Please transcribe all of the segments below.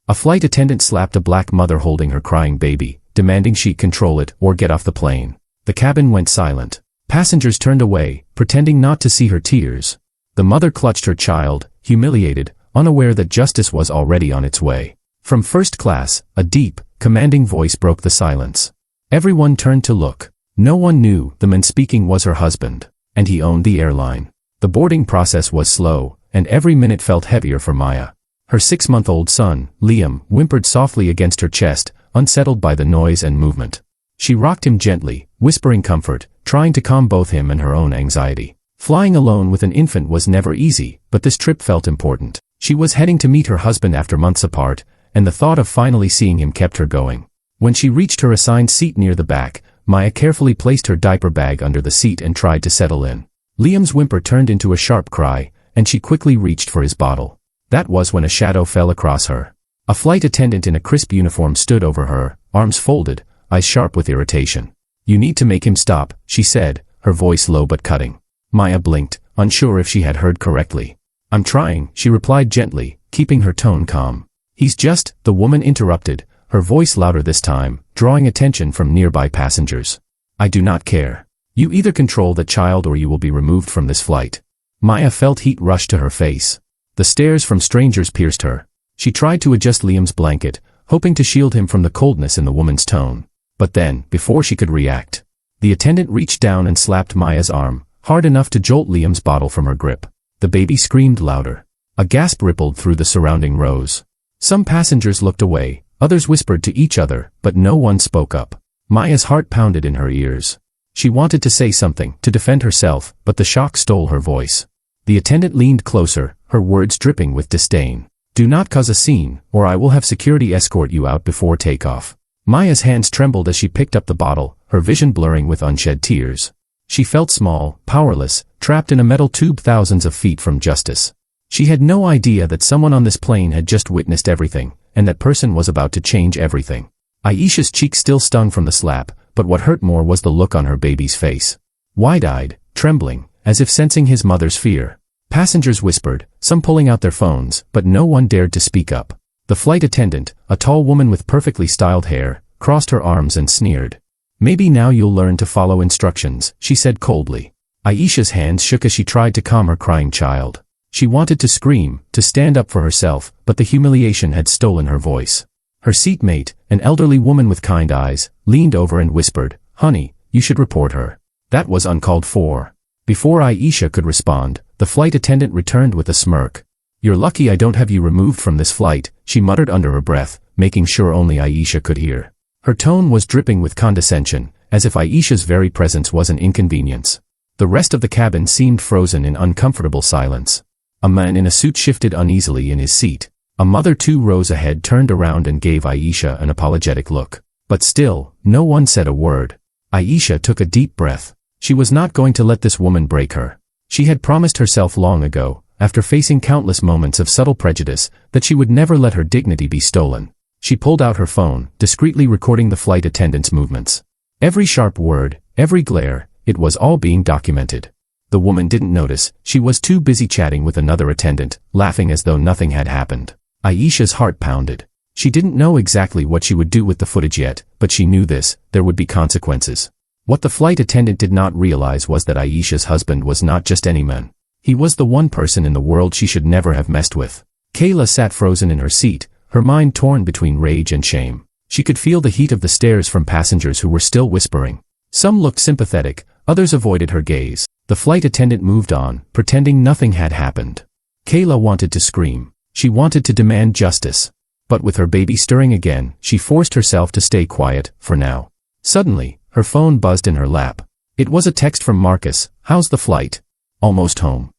A flight attendant slapped a black mother holding her crying baby, demanding she control it or get off the plane. The cabin went silent. Passengers turned away, pretending not to see her tears. The mother clutched her child, humiliated, unaware that justice was already on its way. From first class, a deep, commanding voice broke the silence. Everyone turned to look. No one knew the man speaking was her husband, and he owned the airline. The boarding process was slow, and every minute felt heavier for Maya. Her 6-month-old son, Liam, whimpered softly against her chest, unsettled by the noise and movement. She rocked him gently, whispering comfort, trying to calm both him and her own anxiety. Flying alone with an infant was never easy, but this trip felt important. She was heading to meet her husband after months apart, and the thought of finally seeing him kept her going. When she reached her assigned seat near the back, Maya carefully placed her diaper bag under the seat and tried to settle in. Liam's whimper turned into a sharp cry, and she quickly reached for his bottle. That was when a shadow fell across her. A flight attendant in a crisp uniform stood over her, arms folded, eyes sharp with irritation. "You need to make him stop," she said, her voice low but cutting. Maya blinked, unsure if she had heard correctly. "I'm trying," she replied gently, keeping her tone calm. "He's just," the woman interrupted, her voice louder this time, drawing attention from nearby passengers. "I do not care. You either control the child or you will be removed from this flight." Maya felt heat rush to her face. The stares from strangers pierced her. She tried to adjust Liam's blanket, hoping to shield him from the coldness in the woman's tone. But then, before she could react, the attendant reached down and slapped Maya's arm, hard enough to jolt Liam's bottle from her grip. The baby screamed louder. A gasp rippled through the surrounding rows. Some passengers looked away, others whispered to each other, but no one spoke up. Maya's heart pounded in her ears. She wanted to say something, to defend herself, but the shock stole her voice. The attendant leaned closer, her words dripping with disdain. "Do not cause a scene, or I will have security escort you out before takeoff." Maya's hands trembled as she picked up the bottle, her vision blurring with unshed tears. She felt small, powerless, trapped in a metal tube thousands of feet from justice. She had no idea that someone on this plane had just witnessed everything, and that person was about to change everything. Aisha's cheek still stung from the slap, but what hurt more was the look on her baby's face. Wide-eyed, trembling, as if sensing his mother's fear. Passengers whispered, some pulling out their phones, but no one dared to speak up. The flight attendant, a tall woman with perfectly styled hair, crossed her arms and sneered. "Maybe now you'll learn to follow instructions," she said coldly. Aisha's hands shook as she tried to calm her crying child. She wanted to scream, to stand up for herself, but the humiliation had stolen her voice. Her seatmate, an elderly woman with kind eyes, leaned over and whispered, "Honey, you should report her." That was uncalled for. Before Aisha could respond, the flight attendant returned with a smirk. "You're lucky I don't have you removed from this flight," she muttered under her breath, making sure only Aisha could hear. Her tone was dripping with condescension, as if Aisha's very presence was an inconvenience. The rest of the cabin seemed frozen in uncomfortable silence. A man in a suit shifted uneasily in his seat. A mother 2 rows ahead turned around and gave Aisha an apologetic look. But still, no one said a word. Aisha took a deep breath. She was not going to let this woman break her. She had promised herself long ago, after facing countless moments of subtle prejudice, that she would never let her dignity be stolen. She pulled out her phone, discreetly recording the flight attendant's movements. Every sharp word, every glare, it was all being documented. The woman didn't notice, she was too busy chatting with another attendant, laughing as though nothing had happened. Aisha's heart pounded. She didn't know exactly what she would do with the footage yet, but she knew this, there would be consequences. What the flight attendant did not realize was that Aisha's husband was not just any man. He was the one person in the world she should never have messed with. Kayla sat frozen in her seat, her mind torn between rage and shame. She could feel the heat of the stares from passengers who were still whispering. Some looked sympathetic, others avoided her gaze. The flight attendant moved on, pretending nothing had happened. Kayla wanted to scream. She wanted to demand justice. But with her baby stirring again, she forced herself to stay quiet, for now. Suddenly, her phone buzzed in her lap. It was a text from Marcus. "How's the flight?" "Almost home."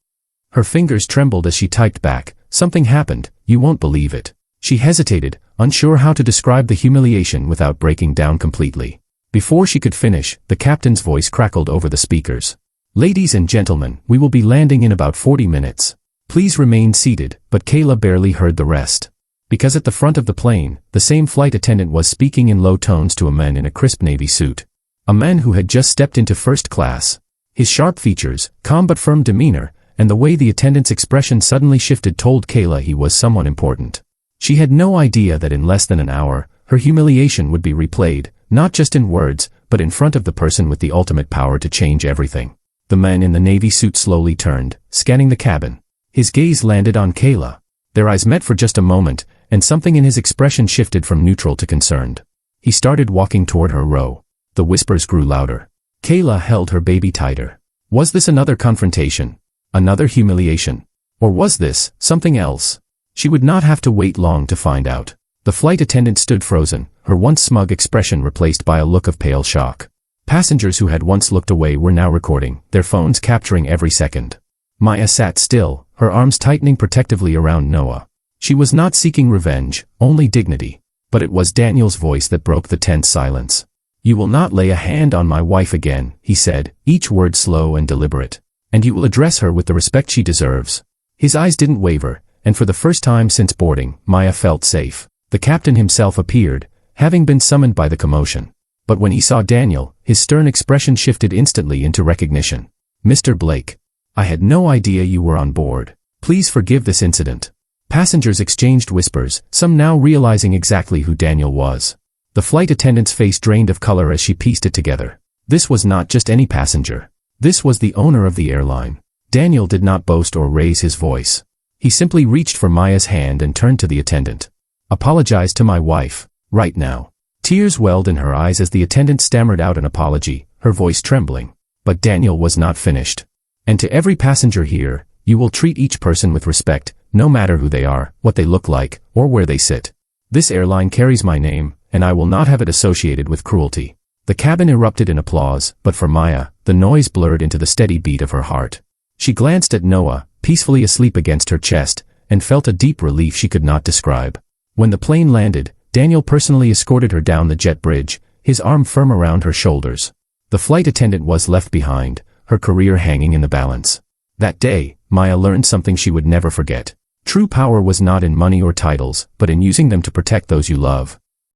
Her fingers trembled as she typed back, "Something happened, you won't believe it." She hesitated, unsure how to describe the humiliation without breaking down completely. Before she could finish, the captain's voice crackled over the speakers. "Ladies and gentlemen, we will be landing in about 40 minutes. Please remain seated," but Kayla barely heard the rest. Because at the front of the plane, the same flight attendant was speaking in low tones to a man in a crisp navy suit. A man who had just stepped into first class. His sharp features, calm but firm demeanor, and the way the attendant's expression suddenly shifted told Kayla he was someone important. She had no idea that in less than an hour, her humiliation would be replayed, not just in words, but in front of the person with the ultimate power to change everything. The man in the navy suit slowly turned, scanning the cabin. His gaze landed on Kayla. Their eyes met for just a moment, and something in his expression shifted from neutral to concerned. He started walking toward her row. The whispers grew louder. Kayla held her baby tighter. Was this another confrontation? Another humiliation? Or was this something else? She would not have to wait long to find out. The flight attendant stood frozen, her once smug expression replaced by a look of pale shock. Passengers who had once looked away were now recording, their phones capturing every second. Maya sat still, her arms tightening protectively around Noah. She was not seeking revenge, only dignity. But it was Daniel's voice that broke the tense silence. "You will not lay a hand on my wife again," he said, each word slow and deliberate. "And you will address her with the respect she deserves." His eyes didn't waver, and for the first time since boarding, Maya felt safe. The captain himself appeared, having been summoned by the commotion. But when he saw Daniel, his stern expression shifted instantly into recognition. "Mr. Blake, I had no idea you were on board. Please forgive this incident." Passengers exchanged whispers, some now realizing exactly who Daniel was. The flight attendant's face drained of color as she pieced it together. This was not just any passenger. This was the owner of the airline. Daniel did not boast or raise his voice. He simply reached for Maya's hand and turned to the attendant. "Apologize to my wife, right now." Tears welled in her eyes as the attendant stammered out an apology, her voice trembling. But Daniel was not finished. "And to every passenger here, you will treat each person with respect, no matter who they are, what they look like, or where they sit. This airline carries my name, and I will not have it associated with cruelty." The cabin erupted in applause, but for Maya, the noise blurred into the steady beat of her heart. She glanced at Noah, peacefully asleep against her chest, and felt a deep relief she could not describe. When the plane landed, Daniel personally escorted her down the jet bridge, his arm firm around her shoulders. The flight attendant was left behind, her career hanging in the balance. That day, Maya learned something she would never forget. True power was not in money or titles, but in using them to protect those you love.